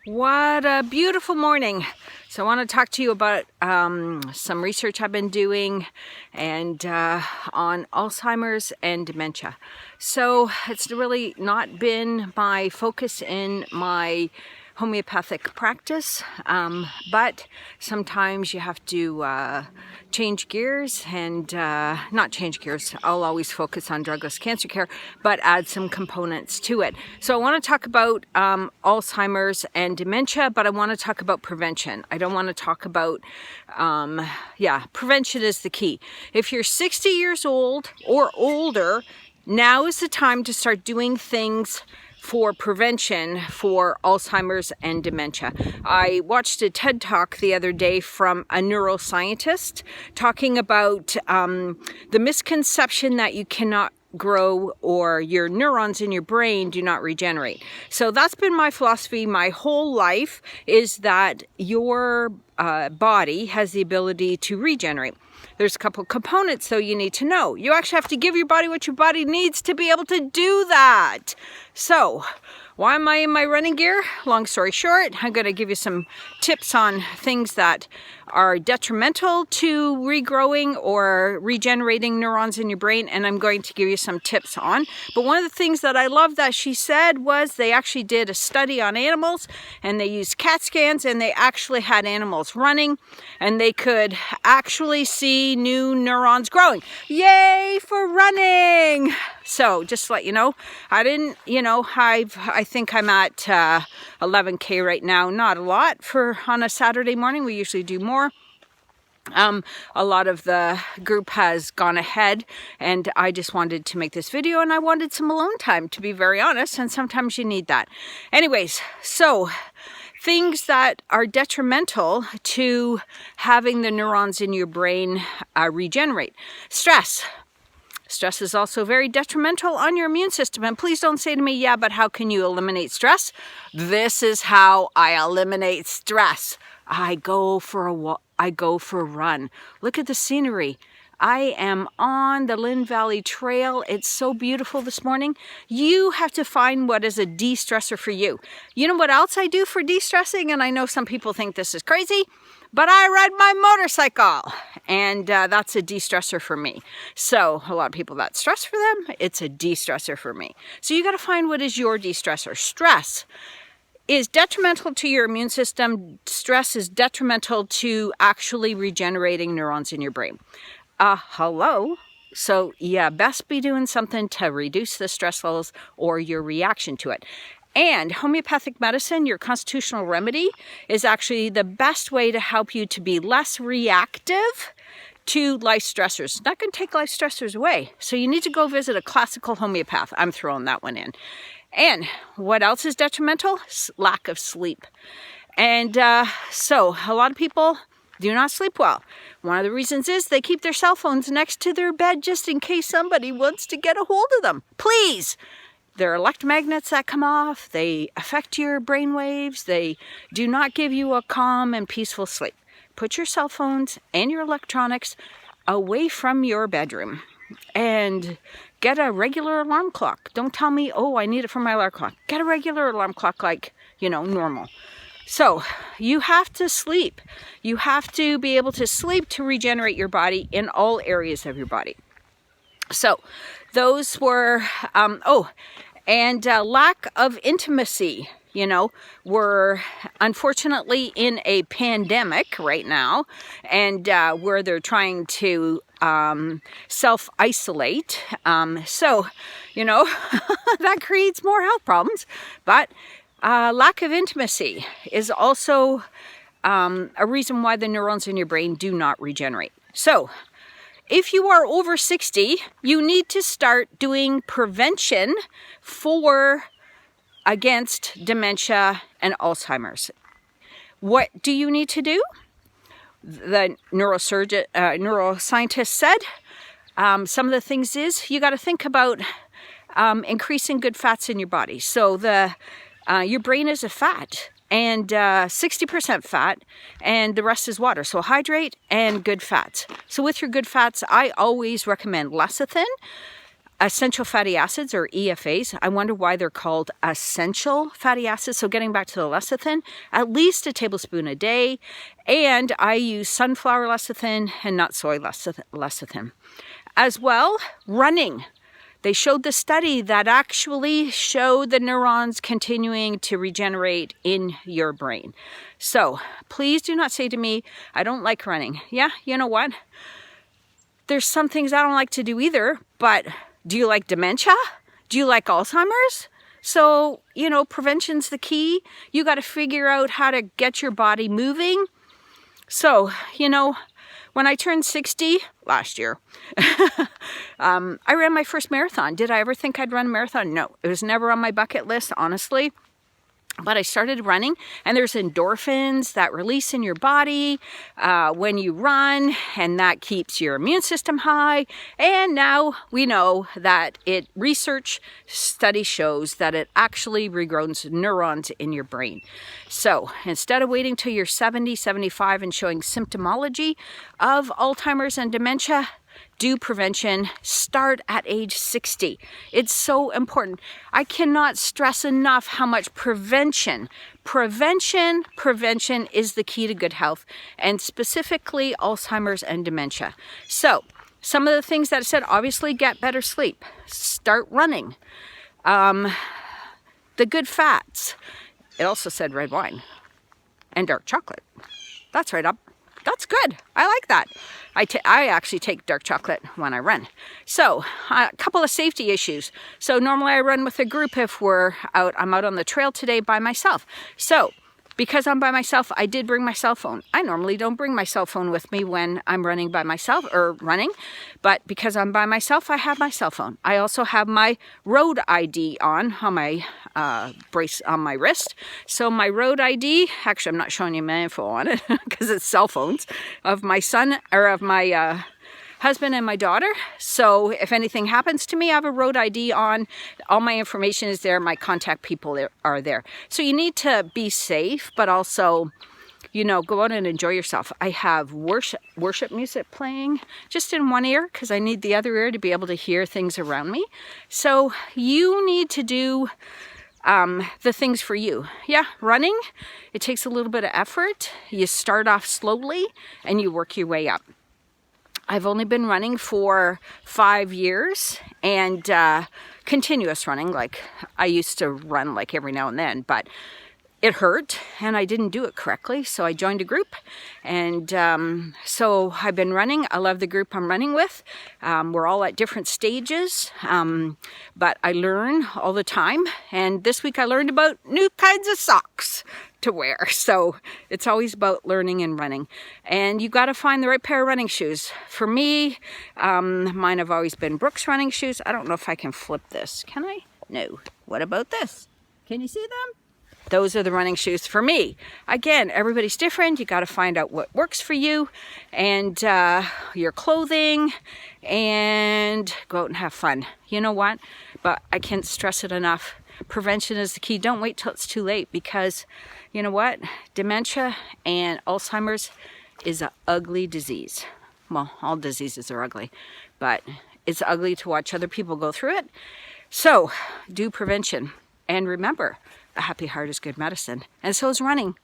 What a beautiful morning. So I want to talk to you about some research I've been doing and on Alzheimer's and dementia. So it's really not been my focus in my homeopathic practice, but sometimes you have to change gears and not change gears. I'll always focus on drugless cancer care, but add some components to it. So I want to talk about Alzheimer's and dementia, but I want to talk about prevention. I don't want to talk about, prevention is the key. If you're 60 years old or older, now is the time to start doing things for prevention for Alzheimer's and dementia. I watched a TED Talk the other day from a neuroscientist talking about the misconception that you cannot grow or your neurons in your brain do not regenerate. So that's been my philosophy my whole life, is that your body has the ability to regenerate. There's a couple components though you need to know. You actually have to give your body what your body needs to be able to do that. So why am I in my running gear? Long story short, I'm going to give you some tips on things that are detrimental to regrowing or regenerating neurons in your brain, and I'm going to give you some tips on. But one of the things that I love that she said was they actually did a study on animals, and they used CAT scans, and they actually had animals running, and they could actually see new neurons growing. Yay for running! So just to let you know, I didn't, I think I'm at 11K right now. Not a lot for on a Saturday morning. We usually do more. A lot of the group has gone ahead, and I just wanted to make this video, and I wanted some alone time, to be very honest, and sometimes you need that. Anyways, so things that are detrimental to having the neurons in your brain regenerate. Stress. Stress is also very detrimental on your immune system. And please don't say to me, yeah, but how can you eliminate stress? This is how I eliminate stress. I go for a walk. I go for a run. Look at the scenery. I am on the Lynn Valley Trail. It's so beautiful this morning. You have to find what is a de-stressor for you. You know what else I do for de-stressing? And I know some people think this is crazy, but I ride my motorcycle, and that's a de-stressor for me. So a lot of people, that's stress for them. It's a de-stressor for me. So you got to find what is your de-stressor. Stress is detrimental to your immune system. Stress is detrimental to actually regenerating neurons in your brain. Hello? So yeah, best be doing something to reduce the stress levels or your reaction to it. And homeopathic medicine, your constitutional remedy, is actually the best way to help you to be less reactive to life stressors. It's not going to take life stressors away. So you need to go visit a classical homeopath. I'm throwing that one in. And what else is detrimental? Lack of sleep. And so a lot of people do not sleep well. One of the reasons is they keep their cell phones next to their bed just in case somebody wants to get a hold of them. Please! There are electromagnets that come off. They affect your brain waves. They do not give you a calm and peaceful sleep. Put your cell phones and your electronics away from your bedroom and get a regular alarm clock. Don't tell me, oh, I need it for my alarm clock. Get a regular alarm clock like, normal. So you have to sleep. You have to be able to sleep to regenerate your body in all areas of your body. So those were, lack of intimacy. We're unfortunately in a pandemic right now, and where they're trying to self-isolate. So, that creates more health problems. But lack of intimacy is also a reason why the neurons in your brain do not regenerate. So, if you are over 60, you need to start doing prevention against dementia and Alzheimer's. What do you need to do? The neuroscientist said some of the things is you got to think about increasing good fats in your body. So your brain is a fat, and 60% fat, and the rest is water. So hydrate and good fats. So with your good fats, I always recommend lecithin. Essential fatty acids, or EFAs. I wonder why they're called essential fatty acids. So getting back to the lecithin, at least a tablespoon a day. And I use sunflower lecithin and not soy lecithin. As well, running. They showed the study that actually showed the neurons continuing to regenerate in your brain. So please do not say to me, I don't like running. Yeah, you know what? There's some things I don't like to do either, but do you like dementia? Do you like Alzheimer's? So, you know, prevention's the key. You got to figure out how to get your body moving. So, you know, when I turned 60 last year, I ran my first marathon. Did I ever think I'd run a marathon? No, it was never on my bucket list, honestly. But I started running, and there's endorphins that release in your body when you run, and that keeps your immune system high. And now we know that research study shows that it actually regrows neurons in your brain. So instead of waiting till you're 70, 75 and showing symptomology of Alzheimer's and dementia, do prevention. Start at age 60. It's so important. I cannot stress enough how much prevention is the key to good health, and specifically Alzheimer's and dementia. So some of the things that I said, obviously get better sleep, start running, the good fats. It also said red wine and dark chocolate. That's right up. That's good. I like that. I actually take dark chocolate when I run. So a couple of safety issues. So normally I run with a group if I'm out on the trail today by myself. So because I'm by myself, I did bring my cell phone. I normally don't bring my cell phone with me when I'm running by myself but because I'm by myself, I have my cell phone. I also have my road ID on my brace on my wrist. So my road ID, actually I'm not showing you my info on it because it's cell phones of my son or of my husband and my daughter. So if anything happens to me, I have a road ID on. All my information is there. My contact people are there. So you need to be safe, but also, you know, go out and enjoy yourself. I have worship music playing just in one ear because I need the other ear to be able to hear things around me. So you need to do the things for you. Yeah, running, it takes a little bit of effort. You start off slowly and you work your way up. I've only been running for 5 years, and continuous running. Like I used to run like every now and then, but it hurt and I didn't do it correctly. So I joined a group, and so I've been running. I love the group I'm running with. We're all at different stages, but I learn all the time. And this week I learned about new kinds of socks to wear. So it's always about learning and running. And you got to find the right pair of running shoes. For me, mine have always been Brooks running shoes. I don't know if I can flip this. Can I? No. What about this? Can you see them? Those are the running shoes for me. Again, everybody's different. You got to find out what works for you and your clothing, and go out and have fun. You know what? But I can't stress it enough. Prevention is the key. Don't wait till it's too late, because you know what? Dementia and Alzheimer's is an ugly disease. Well, all diseases are ugly, but it's ugly to watch other people go through it. So do prevention. And remember, a happy heart is good medicine. And so is running.